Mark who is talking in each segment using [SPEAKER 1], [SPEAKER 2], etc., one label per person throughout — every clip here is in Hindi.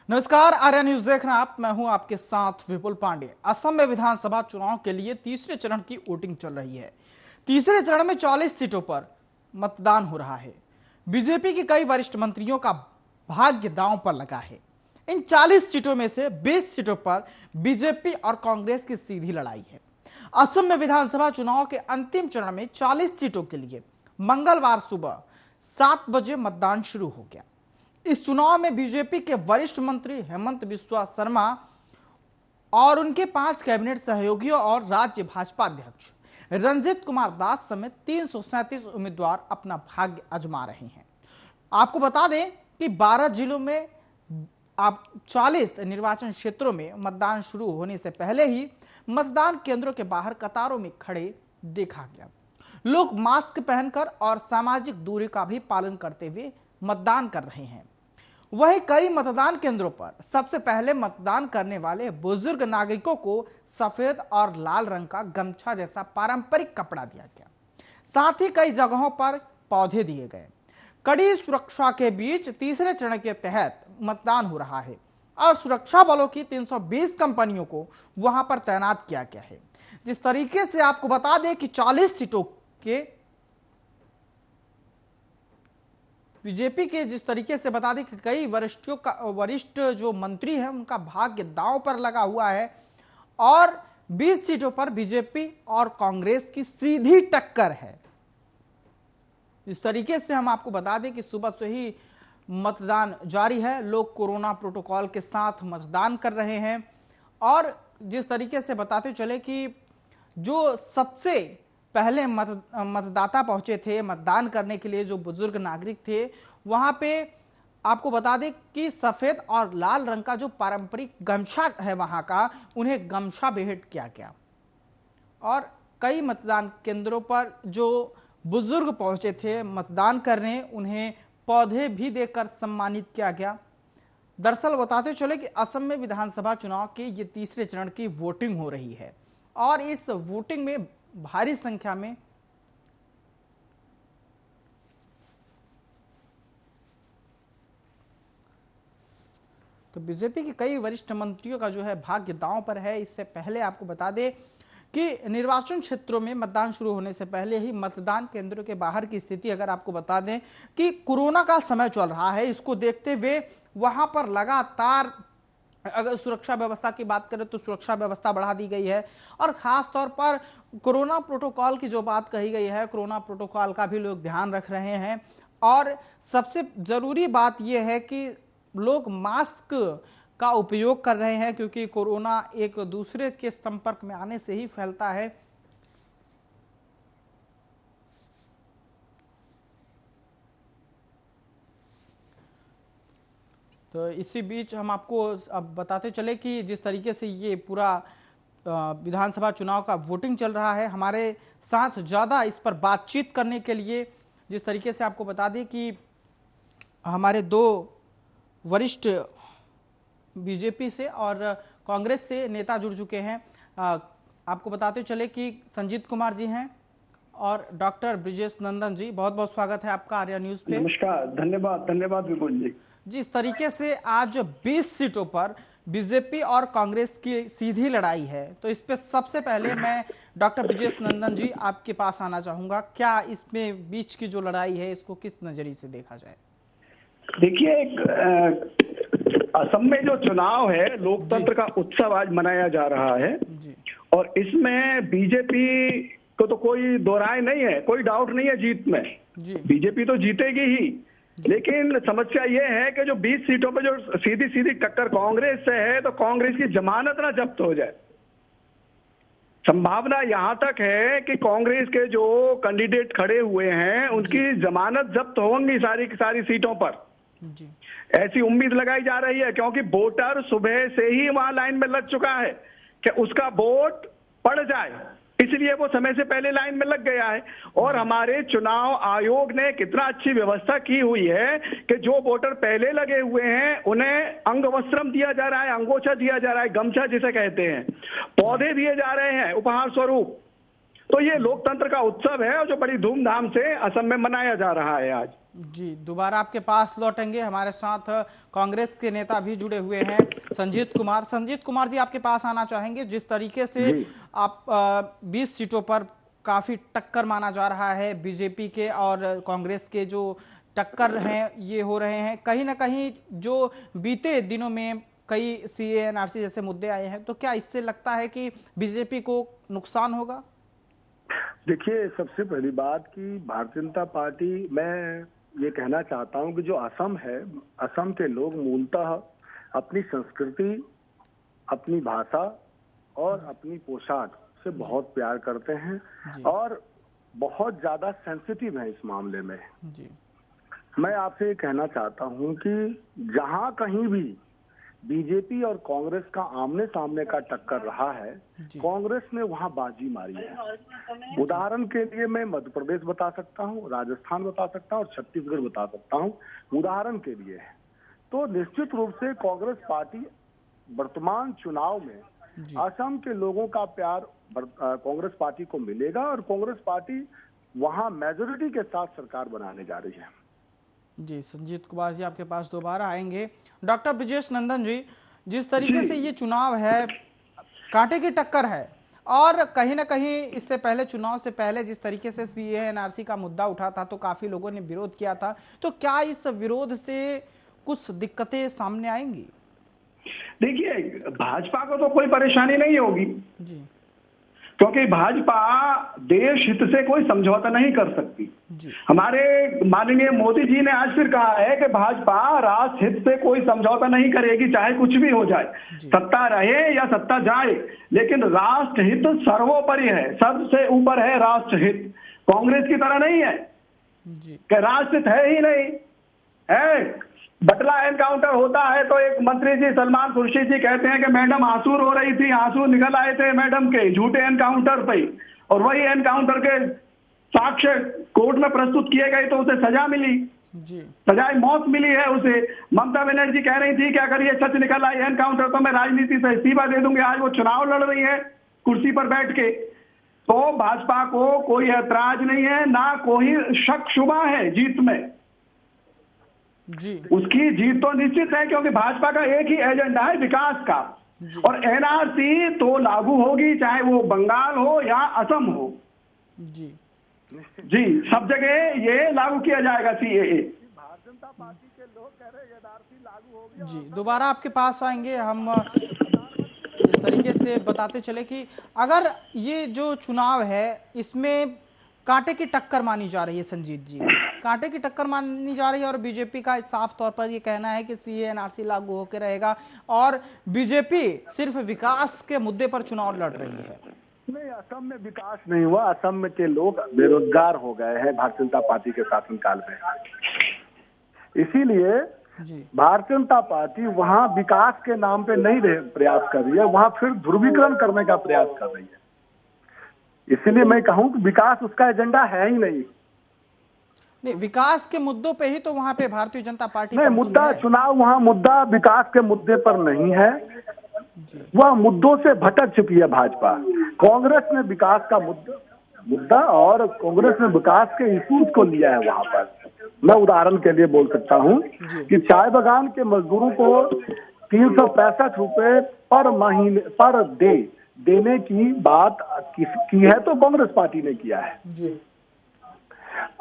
[SPEAKER 1] नमस्कार, आर्या न्यूज देख रहे हैं आप। मैं हूं आपके साथ विपुल पांडे। असम में विधानसभा चुनाव के लिए तीसरे चरण की वोटिंग चल रही है। तीसरे चरण में 40 सीटों पर मतदान हो रहा है। बीजेपी के कई वरिष्ठ मंत्रियों का भाग्य दांव पर लगा है। इन 40 सीटों में से 20 सीटों पर बीजेपी और कांग्रेस की सीधी लड़ाई है। असम में विधानसभा चुनाव के अंतिम चरण में 40 सीटों के लिए मंगलवार सुबह 7 बजे मतदान शुरू हो गया। इस चुनाव में बीजेपी के वरिष्ठ मंत्री हेमंत बिस्वा शर्मा और उनके 5 कैबिनेट सहयोगियों और राज्य भाजपा अध्यक्ष रंजीत कुमार दास समेत 337 उम्मीदवार अपना भाग्य आजमा रहे हैं। आपको बता दें कि 12 जिलों में आप 40 निर्वाचन क्षेत्रों में मतदान शुरू होने से पहले ही मतदान केंद्रों के बाहर कतारों में खड़े देखा गया। लोग मास्क पहनकर और सामाजिक दूरी का भी पालन करते हुए मतदान कर रहे हैं। वहीं कई मतदान केंद्रों पर सबसे पहले मतदान करने वाले बुजुर्ग नागरिकों को सफेद और लाल रंग का गमछा जैसा पारंपरिक कपड़ा दिया गया। साथ ही कई जगहों पर पौधे दिए गए। कड़ी सुरक्षा के बीच तीसरे चरण के तहत मतदान हो रहा है और सुरक्षा बलों की 320 कंपनियों को वहां पर तैनात किया गया है। जिस तरीके से आपको बता दें कि 40 सीटों के बीजेपी के जिस तरीके से बता दें कि कई वरिष्ठ जो मंत्री हैं उनका भाग्य दांव पर लगा हुआ है और 20 सीटों पर बीजेपी और कांग्रेस की सीधी टक्कर है। इस तरीके से हम आपको बता दें कि सुबह से ही मतदान जारी है। लोग कोरोना प्रोटोकॉल के साथ मतदान कर रहे हैं और जिस तरीके से बताते चले कि जो सबसे पहले मतदाता पहुंचे थे मतदान करने के लिए, जो बुजुर्ग नागरिक थे, वहां पे आपको बता दें कि सफेद और लाल रंग का जो पारंपरिक गमछा है वहां का, उन्हें गमछा भेंट किया गया। और कई मतदान केंद्रों पर जो बुजुर्ग पहुंचे थे मतदान करने, उन्हें पौधे भी देकर सम्मानित किया गया। दरअसल बताते चले कि असम में विधानसभा चुनाव के ये तीसरे चरण की वोटिंग हो रही है और इस वोटिंग में भारी संख्या में तो बीजेपी के कई वरिष्ठ मंत्रियों का जो है भाग्य दांव पर है। इससे पहले आपको बता दें कि निर्वाचन क्षेत्रों में मतदान शुरू होने से पहले ही मतदान केंद्रों के बाहर की स्थिति अगर आपको बता दें कि कोरोना का समय चल रहा है, इसको देखते हुए वहां पर लगातार अगर सुरक्षा व्यवस्था की बात करें तो सुरक्षा व्यवस्था बढ़ा दी गई है और खास तौर पर कोरोना प्रोटोकॉल की जो बात कही गई है, कोरोना प्रोटोकॉल का भी लोग ध्यान रख रहे हैं। और सबसे जरूरी बात यह है कि लोग मास्क का उपयोग कर रहे हैं क्योंकि कोरोना एक दूसरे के संपर्क में आने से ही फैलता है। तो इसी बीच हम आपको अब बताते चले कि जिस तरीके से ये पूरा विधानसभा चुनाव का वोटिंग चल रहा है, हमारे साथ ज़्यादा इस पर बातचीत करने के लिए जिस तरीके से आपको बता दें कि हमारे 2 वरिष्ठ बीजेपी से और कांग्रेस से नेता जुड़ चुके हैं। आपको बताते चले कि संजीत कुमार जी हैं और डॉक्टर ब्रिजेश नंदन जी। बहुत बहुत स्वागत है आपका आर्या न्यूज पे।
[SPEAKER 2] नमस्कार, धन्यवाद विपुल जी।
[SPEAKER 1] जिस तरीके से आज 20 सीटों पर बीजेपी और कांग्रेस की सीधी लड़ाई है, तो इस पे सबसे पहले मैं डॉक्टर ब्रिजेश नंदन जी आपके पास आना चाहूंगा। क्या इसमें बीच की जो लड़ाई है इसको किस नजरिए से देखा जाए?
[SPEAKER 2] देखिए, असम में जो चुनाव है, लोकतंत्र का उत्सव आज मनाया जा रहा है जी। और इसमें बीजेपी को तो कोई दो राय नहीं है, कोई डाउट नहीं है जीत में। बीजेपी तो जीतेगी ही, लेकिन समस्या ये है कि जो 20 सीटों पे जो सीधी टक्कर कांग्रेस से है, तो कांग्रेस की जमानत ना जब्त हो जाए। संभावना यहां तक है कि कांग्रेस के जो कैंडिडेट खड़े हुए हैं उनकी जमानत जब्त होंगी सारी की सारी सीटों पर जी। ऐसी उम्मीद लगाई जा रही है क्योंकि वोटर सुबह से ही वहां लाइन में लग चुका है कि उसका वोट पड़ जाए, इसलिए वो समय से पहले लाइन में लग गया है। और हमारे चुनाव आयोग ने कितना अच्छी व्यवस्था की हुई है कि जो वोटर पहले लगे हुए हैं उन्हें अंगवस्त्रम दिया जा रहा है, अंगोछा दिया जा रहा है, गमछा जिसे कहते हैं, पौधे दिए जा रहे हैं उपहार स्वरूप। तो ये लोकतंत्र का उत्सव है और जो बड़ी धूमधाम से असम में मनाया जा रहा है आज।
[SPEAKER 1] जी, दोबारा आपके पास लौटेंगे। हमारे साथ कांग्रेस के नेता भी जुड़े हुए हैं, संजीत कुमार। संजीत कुमार जी, आपके पास आना चाहेंगे। जिस तरीके से आप 20 सीटों पर काफी टक्कर माना जा रहा है, बीजेपी के और कांग्रेस के जो टक्कर हैं ये हो रहे हैं, कहीं ना कहीं जो बीते दिनों में कई सीए एनआरसी जैसे मुद्दे आए हैं, तो क्या इससे लगता है कि बीजेपी को नुकसान होगा?
[SPEAKER 3] देखिए, सबसे पहली बात कि भारतीय जनता पार्टी, मैं ये कहना चाहता हूं कि जो असम है, असम के लोग मूलतः अपनी संस्कृति, अपनी भाषा और अपनी पोशाक से बहुत प्यार करते हैं और बहुत ज्यादा सेंसिटिव है इस मामले में। मैं आपसे ये कहना चाहता हूं कि जहां कहीं भी बीजेपी और कांग्रेस का आमने सामने का टक्कर रहा है, कांग्रेस ने वहां बाजी मारी है। उदाहरण के लिए मैं मध्य प्रदेश बता सकता हूं, राजस्थान बता सकता हूं और छत्तीसगढ़ बता सकता हूं, उदाहरण के लिए। तो निश्चित रूप से कांग्रेस पार्टी वर्तमान चुनाव में असम के लोगों का प्यार कांग्रेस पार्टी को मिलेगा और कांग्रेस पार्टी वहां मेजोरिटी के साथ सरकार बनाने जा रही है।
[SPEAKER 1] जी, संजीत कुमार जी आपके पास दोबारा आएंगे। डॉक्टर ब्रिजेश नंदन जी, जिस तरीके से ये चुनाव है, कांटे की टक्कर है और कहीं ना कहीं इससे पहले, चुनाव से पहले जिस तरीके से सीए एनआरसी का मुद्दा उठा था तो काफी लोगों ने विरोध किया था, तो क्या इस विरोध से कुछ दिक्कतें सामने आएंगी?
[SPEAKER 2] देखिए, भाजपा को तो कोई परेशानी नहीं होगी
[SPEAKER 1] जी,
[SPEAKER 2] क्योंकि भाजपा देश हित से कोई समझौता नहीं कर सकती। हमारे माननीय मोदी जी ने आज फिर कहा है कि भाजपा राष्ट्र हित से कोई समझौता नहीं करेगी, चाहे कुछ भी हो जाए, सत्ता रहे या सत्ता जाए, लेकिन राष्ट्र हित सर्वोपरि है, सबसे ऊपर है राष्ट्र हित। कांग्रेस की तरह नहीं है कि राष्ट्र हित है ही नहीं है। बटला एनकाउंटर होता है तो एक मंत्री जी सलमान खुर्शीद जी कहते हैं कि मैडम आंसू रो रही थी, आंसू निकल आए थे मैडम के झूठे एनकाउंटर पे, और वही एनकाउंटर के साक्ष्य कोर्ट में प्रस्तुत किए गए तो उसे सजा मिली, सजाए मौत मिली है उसे। ममता बनर्जी कह रही थी कि अगर ये सच निकल आई एनकाउंटर तो मैं राजनीति से इस्तीफा दे दूंगी। आज वो चुनाव लड़ रही है कुर्सी पर बैठ के। तो भाजपा को कोई ऐतराज नहीं है, ना कोई शक शुबा है जीत में। उसकी जीत तो निश्चित है, क्योंकि भाजपा का एक ही एजेंडा है, विकास का। और एनआरसी तो लागू होगी, चाहे वो बंगाल हो या असम हो। जी, सब जगह ये लागू किया जाएगा सीएए।
[SPEAKER 3] भारतीय जनता पार्टी के लोग कह रहे हैं एनआरसी लागू होगी।
[SPEAKER 1] जी, दोबारा आपके पास आएंगे हम। जिस तरीके से बताते चले कि अगर ये जो चुनाव है इसमें कांटे की टक्कर मानी जा रही है, संजीत जी, कांटे की टक्कर मानी जा रही है और बीजेपी का साफ तौर पर ये कहना है कि सीए एनआरसी लागू होकर रहेगा और बीजेपी सिर्फ विकास के मुद्दे पर चुनाव लड़ रही है।
[SPEAKER 3] नहीं, असम में विकास नहीं हुआ। असम के लोग बेरोजगार हो गए हैं भारतीय जनता पार्टी के शासनकाल में। इसीलिए भारतीय जनता पार्टी वहां विकास के नाम पे नहीं प्रयास कर रही है, वहां फिर ध्रुवीकरण करने का प्रयास कर रही है। इसीलिए मैं कहूं कि विकास उसका एजेंडा है ही नहीं।
[SPEAKER 1] विकास के मुद्दों पे ही तो वहां पे भारतीय जनता पार्टी
[SPEAKER 3] नहीं, मुद्दा चुनाव, वहां मुद्दा विकास के मुद्दे पर नहीं है, वह मुद्दों से भटक चुकी है भाजपा। कांग्रेस ने विकास का मुद्दा और कांग्रेस ने विकास के इश्यूज को लिया है वहां पर। मैं उदाहरण के लिए बोल सकता हूं कि चाय बागान के मजदूरों को 365 रुपए पर महीने पर देने की बात की है तो कांग्रेस पार्टी ने किया है।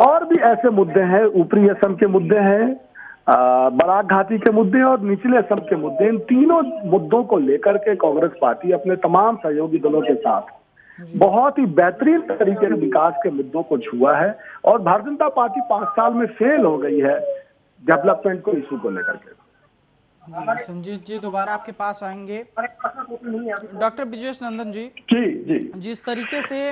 [SPEAKER 3] और भी ऐसे मुद्दे हैं, ऊपरी असम के मुद्दे हैं, बराक घाटी के मुद्दे और निचले असम के मुद्दे। इन तीनों मुद्दों को लेकर के कांग्रेस पार्टी अपने तमाम सहयोगी दलों के साथ बहुत ही बेहतरीन तरीके से विकास के मुद्दों को छुआ है और भारतीय जनता पार्टी 5 साल में फेल हो गई है डेवलपमेंट को इशू को लेकर के।
[SPEAKER 1] संजीत जी, दोबारा आपके पास आएंगे। डॉक्टर ब्रिजेश नंदन जी, जिस तरीके से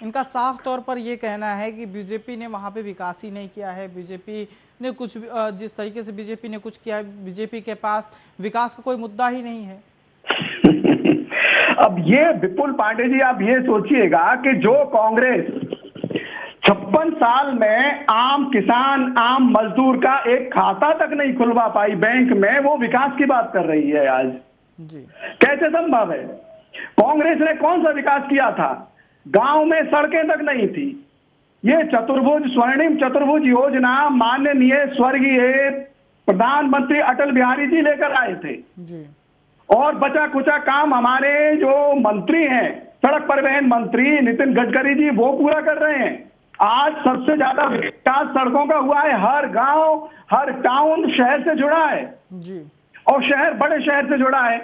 [SPEAKER 1] इनका साफ तौर पर यह कहना है कि बीजेपी ने वहां पे विकास ही नहीं किया है, बीजेपी ने कुछ, जिस तरीके से बीजेपी ने कुछ किया है, बीजेपी के पास विकास का कोई मुद्दा ही नहीं है।
[SPEAKER 2] अब ये विपुल पांडे जी, आप ये सोचिएगा कि जो कांग्रेस 56 साल में आम किसान, आम मजदूर का एक खाता तक नहीं खुलवा पाई बैंक में, वो विकास की बात कर रही है आज। कैसे संभव है? कांग्रेस ने कौन सा विकास किया था? गांव में सड़कें तक नहीं थी, ये चतुर्भुज स्वर्णिम चतुर्भुज योजना माननीय स्वर्गीय प्रधानमंत्री अटल बिहारी जी लेकर आए थे
[SPEAKER 1] जी। और
[SPEAKER 2] बचा कुचा काम हमारे जो मंत्री हैं, सड़क परिवहन मंत्री नितिन गडकरी जी, वो पूरा कर रहे हैं। आज सबसे ज्यादा विकास सड़कों का हुआ है, हर गांव हर टाउन शहर से जुड़ा है
[SPEAKER 1] जी।
[SPEAKER 2] और शहर बड़े शहर से जुड़ा है।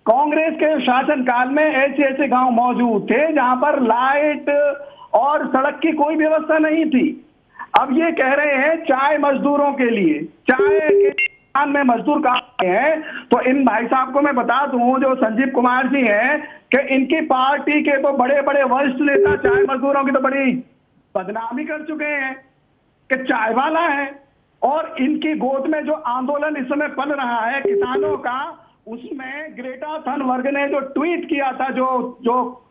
[SPEAKER 2] कांग्रेस के शासनकाल में ऐसे ऐसे गांव मौजूद थे जहां पर लाइट और सड़क की कोई व्यवस्था नहीं थी। अब ये कह रहे हैं चाय मजदूरों के लिए, चाय के दुकान में मजदूर काम हैं, तो इन भाई साहब को मैं बता दूं जो संजीव कुमार जी हैं कि इनकी पार्टी के तो बड़े बड़े वरिष्ठ नेता चाय मजदूरों की तो बड़ी बदनामी कर चुके हैं कि चाय वाला है। और इनकी गोद में जो आंदोलन इस समय पल रहा है किसानों का, उसमें ग्रेटा थनबर्ग ने जो ट्वीट किया था, जो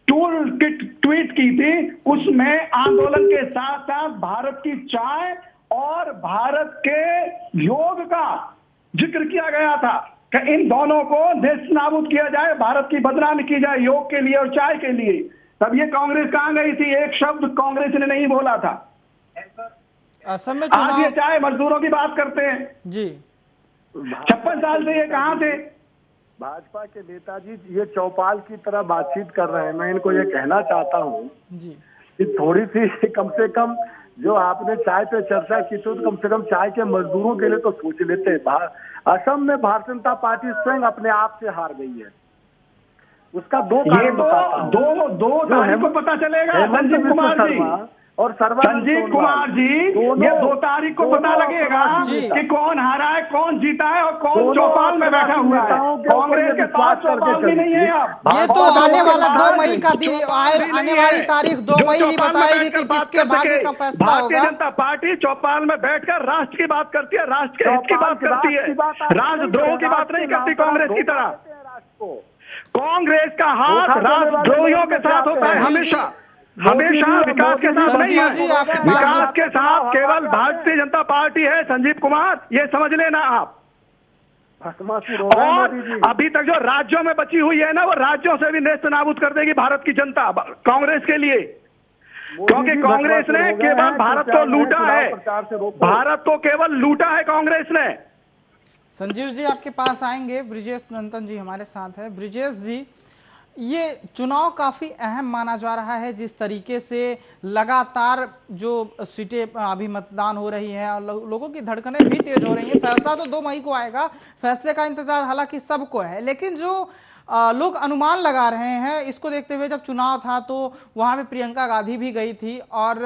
[SPEAKER 2] टूल किट ट्वीट की थी, उसमें आंदोलन के साथ साथ भारत की चाय और भारत के योग का जिक्र किया गया था कि इन दोनों को नेस्तनाबूद किया जाए, भारत की बदनामी की जाए योग के लिए और चाय के लिए। तब ये कांग्रेस कहां गई थी? एक शब्द कांग्रेस ने नहीं बोला था।
[SPEAKER 1] असम में
[SPEAKER 2] आज ये चाय मजदूरों की बात करते हैं
[SPEAKER 1] जी।
[SPEAKER 2] 56 साल से ये कहां थे?
[SPEAKER 3] भाजपा के नेताजी ये चौपाल की तरह बातचीत कर रहे हैं। मैं इनको ये कहना चाहता हूँ
[SPEAKER 1] जी
[SPEAKER 3] कि थोड़ी सी कम से कम जो आपने चाय पे चर्चा की तो कम से कम चाय के मजदूरों के लिए तो सोच लेते। असम में भारतीय जनता पार्टी स्वयं अपने आप से हार गई है। उसका दो कारण बताता हूं।
[SPEAKER 2] दो तारीख को पता चलेगा। संजीव कुमार जी
[SPEAKER 3] और
[SPEAKER 2] संजीव कुमार जी, ये 2 तारीख को पता लगेगा कि कौन हारा है, कौन जीता है और कौन चौपाल में बैठा हुआ है। कांग्रेस के पास चौपाल भी नहीं है। अब
[SPEAKER 1] ये तो आने वाला 2 मई का दिन, आने वाली तारीख 2 मई ही बताएगी कि किसके भाग्य का फैसला होगा।
[SPEAKER 2] भारतीय जनता पार्टी चौपाल में बैठकर राष्ट्र की बात करती है, राष्ट्र के हित की बात करती है, राष्ट्रद्रोह की बात नहीं करती कांग्रेस की तरह। कांग्रेस का हाथ राष्ट्रद्रोहियों के साथ होता है हमेशा, हमेशा विकास के साथ नहीं है। विकास के साथ केवल भारतीय जनता पार्टी है। संजीव कुमार, ये समझ लेना आप। और अभी तक जो राज्यों में बची हुई है ना, वो राज्यों से भी नेस्तनाबूद कर देगी भारत की जनता कांग्रेस के लिए, क्योंकि कांग्रेस ने केवल भारत को लूटा है, भारत को केवल लूटा है कांग्रेस ने।
[SPEAKER 1] संजीव जी आपके पास आएंगे। ब्रिजेश नंदन जी हमारे साथ है। ब्रिजेश जी, ये चुनाव काफी अहम माना जा रहा है, जिस तरीके से लगातार जो सीटें अभी मतदान हो रही है और लोगों की धड़कनें भी तेज हो रही हैं। फैसला तो 2 मई को आएगा, फैसले का इंतजार हालांकि सबको है, लेकिन जो लोग अनुमान लगा रहे हैं इसको देखते हुए, जब चुनाव था तो वहां पे प्रियंका गांधी भी गई थी और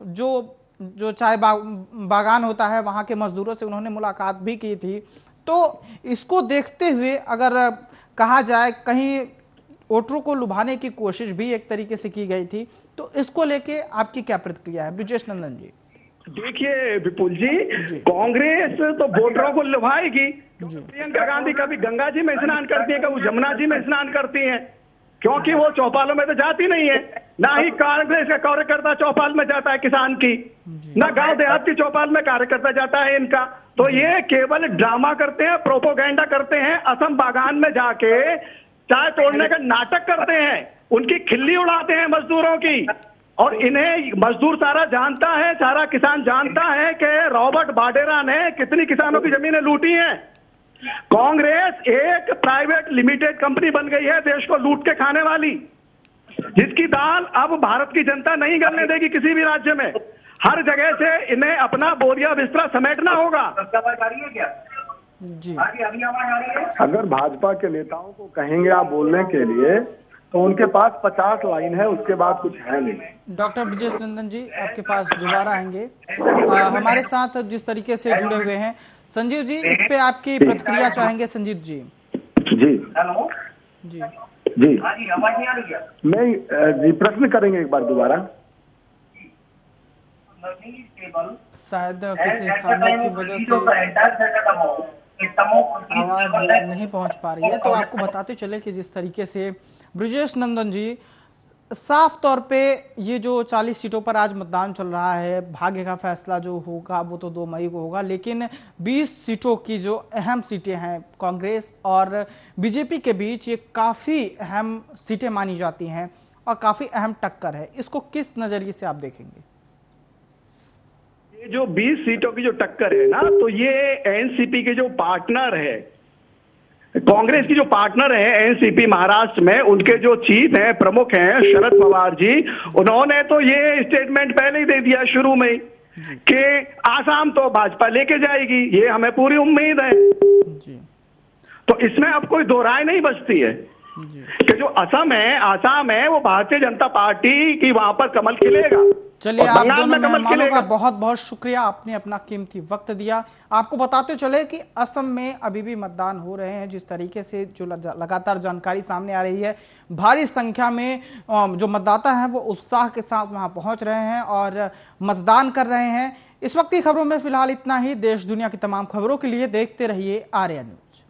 [SPEAKER 1] जो चाय बागान होता है वहां के मजदूरों से उन्होंने मुलाकात भी की थी। तो इसको देखते हुए अगर कहा जाए कहीं वोटरों को लुभाने की कोशिश भी एक तरीके से की गई थी, तो इसको लेके आपकी क्या प्रतिक्रिया है ब्रिजेश नंदन जी?
[SPEAKER 2] देखिए विपुल जी, कांग्रेस तो वोटरों को लुभाएगी। प्रियंका गांधी कभी गंगा जी में स्नान करती है, कभी जमुना जी में स्नान करती हैं, क्योंकि वो चौपालों में तो जाती नहीं है। ना ही कांग्रेस का कार्यकर्ता चौपाल में जाता है किसान की, ना गांव देहात की चौपाल में कार्यकर्ता जाता है इनका। तो ये केवल ड्रामा करते हैं, प्रोपोगेंडा करते हैं। असम बागान में जाके चाय तोड़ने का नाटक करते हैं, उनकी खिल्ली उड़ाते हैं मजदूरों की। और इन्हें मजदूर सारा जानता है, सारा किसान जानता है कि रॉबर्ट वाड्रा ने कितनी किसानों की जमीनें लूटी हैं। कांग्रेस एक प्राइवेट लिमिटेड कंपनी बन गई है, देश को लूट के खाने वाली, जिसकी दाल अब भारत की जनता नहीं गलने देगी किसी भी राज्य में। हर जगह से इन्हें अपना बोरिया बिस्तरा समेटना होगा।
[SPEAKER 1] जी,
[SPEAKER 3] अगर भाजपा के नेताओं को कहेंगे आप बोलने के लिए तो उनके पास 50 लाइन है, उसके बाद कुछ है नहीं।
[SPEAKER 1] डॉक्टर ब्रिजेश नंदन जी आपके पास दोबारा आएंगे। हमारे साथ जिस तरीके से जुड़े हुए हैं संजीव जी, इस पे आपकी प्रतिक्रिया चाहेंगे। संजीव जी।
[SPEAKER 3] जी
[SPEAKER 1] जी
[SPEAKER 3] जी मैं जी प्रश्न करेंगे एक बार दोबारा।
[SPEAKER 1] शायद किसी खाने की वजह से आवाज नहीं पहुंच पा रही है, तो आपको बताते चले कि जिस तरीके से ब्रिजेश नंदन जी, साफ तौर पे ये जो 40 सीटों पर आज मतदान चल रहा है, भाग्य का फैसला जो होगा वो तो 2 मई को होगा, लेकिन 20 सीटों की जो अहम सीटें हैं कांग्रेस और बीजेपी के बीच, ये काफी अहम सीटें मानी जाती हैं। और काफी अहम टक्कर है, इसको किस नजरिए से आप देखेंगे?
[SPEAKER 2] ये जो 20 सीटों की जो टक्कर है ना, तो ये एनसीपी के जो पार्टनर है, कांग्रेस की जो पार्टनर है एनसीपी महाराष्ट्र में, उनके जो चीफ हैं, प्रमुख हैं शरद पवार जी, उन्होंने तो ये स्टेटमेंट पहले ही दे दिया शुरू में कि आसाम तो भाजपा लेके जाएगी, ये हमें पूरी उम्मीद है जी। तो इसमें अब कोई दो राय नहीं बचती है कि जो असम है वो भारतीय जनता पार्टी की वहां पर कमल खिलेगा।
[SPEAKER 1] चलिए, आप दोनों मेहमानों का बहुत बहुत शुक्रिया, आपने अपना कीमती वक्त दिया। आपको बताते चले कि असम में अभी भी मतदान हो रहे हैं। जिस तरीके से जो लगातार जानकारी सामने आ रही है, भारी संख्या में जो मतदाता हैं वो उत्साह के साथ वहां पहुंच रहे हैं और मतदान कर रहे हैं। इस वक्त की खबरों में फिलहाल इतना ही। देश दुनिया की तमाम खबरों के लिए देखते रहिए आर्या न्यूज।